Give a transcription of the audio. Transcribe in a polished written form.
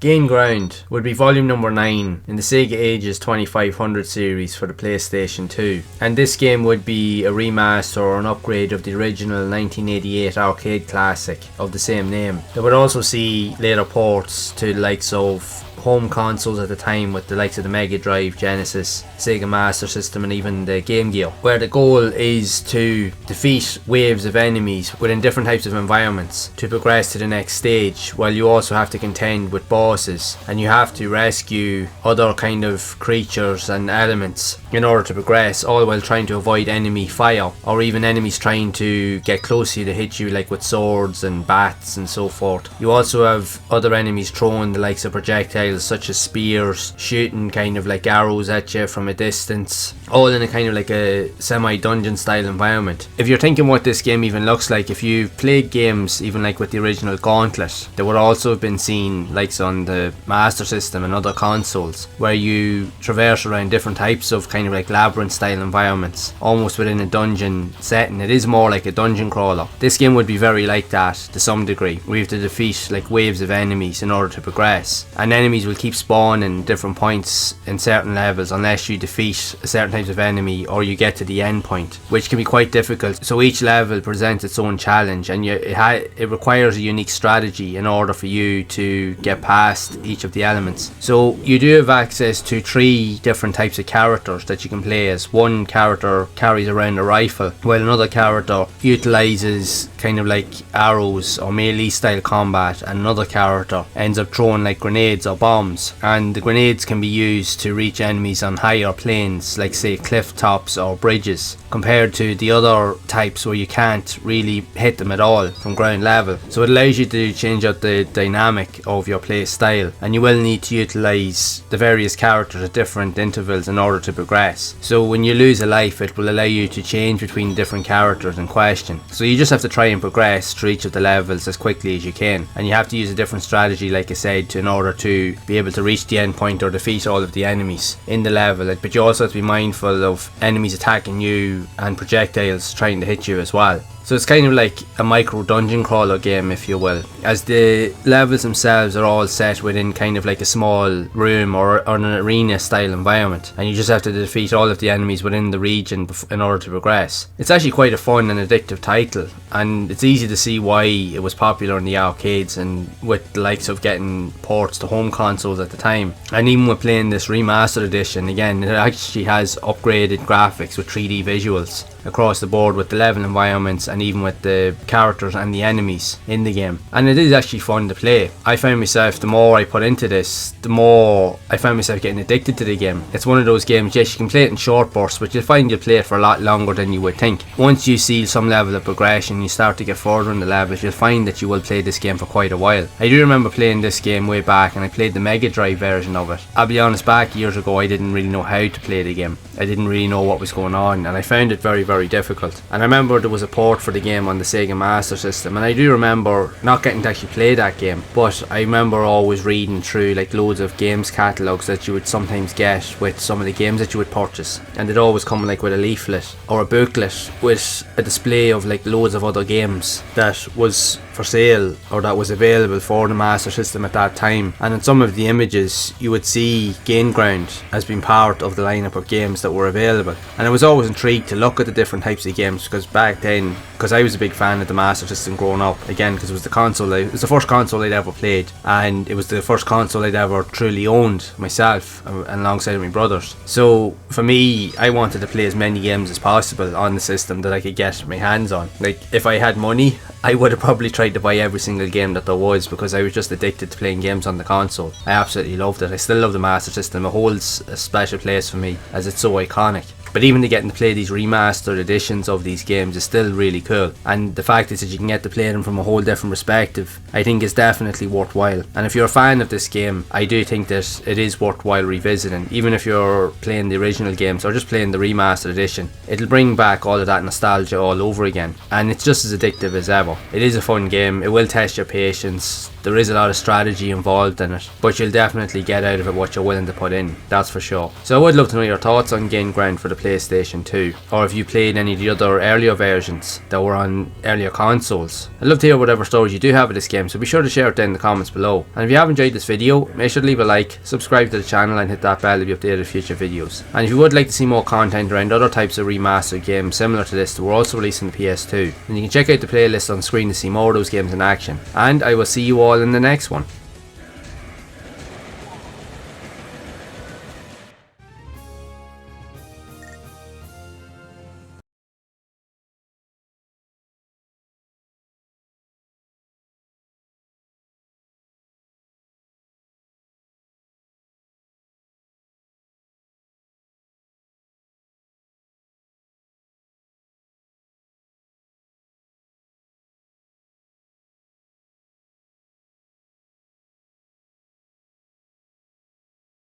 Gain Ground would be volume number 9 in the Sega Ages 2500 series for the PlayStation 2, and this game would be a remaster or an upgrade of the original 1988 arcade classic of the same name. They would also see later ports to the likes of home consoles at the time, with the likes of the Mega Drive, Genesis, Sega Master System and even the Game Gear, where the goal is to defeat waves of enemies within different types of environments to progress to the next stage, while you also have to contend with bosses and you have to rescue other kind of creatures and elements in order to progress, all while trying to avoid enemy fire or even enemies trying to get close to you to hit you, like with swords and bats and so forth. You also have other enemies throwing the likes of projectiles such as spears, shooting kind of like arrows at you from a distance, all in a kind of like a semi-dungeon style environment. If you're thinking what this game even looks like, if you've played games even like with the original Gauntlet, there would also have been seen likes on the Master System and other consoles where you traverse around different types of kind of like labyrinth style environments, almost within a dungeon setting. It is more like a dungeon crawler. This game would be very like that to some degree. We have to defeat like waves of enemies in order to progress, and enemies will keep spawning different points in certain levels unless you defeat a certain type of enemy or you get to the end point, which can be quite difficult. So each level presents its own challenge, and it requires a unique strategy in order for you to get past each of the elements. So you do have access to 3 different types of characters that you can play as. One character carries around a rifle, while another character utilizes kind of like arrows or melee style combat, and another character ends up throwing like grenades or bombs, and the grenades can be used to reach enemies on higher planes, like say cliff tops or bridges, compared to the other types where you can't really hit them at all from ground level. So it allows you to change out the dynamic of your play style, and you will need to utilize the various characters at different intervals in order to progress. So when you lose a life, it will allow you to change between different characters in question. So you just have to try and progress through each of the levels as quickly as you can, and you have to use a different strategy, like I said, in order to be able to reach the end point or defeat all of the enemies in the level. But you also have to be mindful of enemies attacking you and projectiles trying to hit you as well. So it's kind of like a micro dungeon crawler game, if you will, as the levels themselves are all set within kind of like a small room or an arena style environment, and you just have to defeat all of the enemies within the region in order to progress. It's actually quite a fun and addictive title, and it's easy to see why it was popular in the arcades and with the likes of getting ports to home consoles at the time. And even with playing this remastered edition, again, it actually has upgraded graphics with 3D visuals across the board with the level environments and even with the characters and the enemies in the game, and it is actually fun to play. I found myself, the more I put into this, the more I found myself getting addicted to the game. It's one of those games, yes, you can play it in short bursts, but you'll find you'll play it for a lot longer than you would think. Once you see some level of progression, you start to get further in the levels, you'll find that you will play this game for quite a while. I do remember playing this game way back, and I played the Mega Drive version of it. I'll be honest, back years ago I didn't really know how to play the game. I didn't really know what was going on, and I found it very, very difficult. And I remember there was a port for the game on the Sega Master System, and I do remember not getting to actually play that game, but I remember always reading through like loads of games catalogues that you would sometimes get with some of the games that you would purchase, and they'd always come like with a leaflet or a booklet with a display of like loads of other games that was for sale or that was available for the Master System at that time. And in some of the images you would see Gain Ground as being part of the lineup of games that were available, and I was always intrigued to look at the different types of games, because back then, because I was a big fan of the Master System growing up, again because it was the first console I'd ever played, and it was the first console I'd ever truly owned myself and alongside my brothers. So for me, I wanted to play as many games as possible on the system that I could get my hands on. Like if I had money, I would have probably tried to buy every single game that there was, because I was just addicted to playing games on the console. I absolutely loved it. I still love the Master System. It holds a special place for me as it's so iconic. But even to getting to play these remastered editions of these games is still really cool, and the fact is that you can get to play them from a whole different perspective, I think is definitely worthwhile. And if you're a fan of this game, I do think that it is worthwhile revisiting, even if you're playing the original games or just playing the remastered edition. It'll bring back all of that nostalgia all over again, and it's just as addictive as ever. It is a fun game. It will test your patience. There is a lot of strategy involved in it, but you'll definitely get out of it what you're willing to put in, that's for sure. So I would love to know your thoughts on Gain Ground for the PlayStation 2, or if you played any of the other earlier versions that were on earlier consoles. I'd love to hear whatever stories you do have of this game, so be sure to share it down in the comments below. And if you have enjoyed this video, make sure to leave a like, subscribe to the channel and hit that bell to be updated with future videos. And if you would like to see more content around other types of remastered games similar to this that were also released on the PS2, then you can check out the playlist on screen to see more of those games in action. And I will see you all in the next one.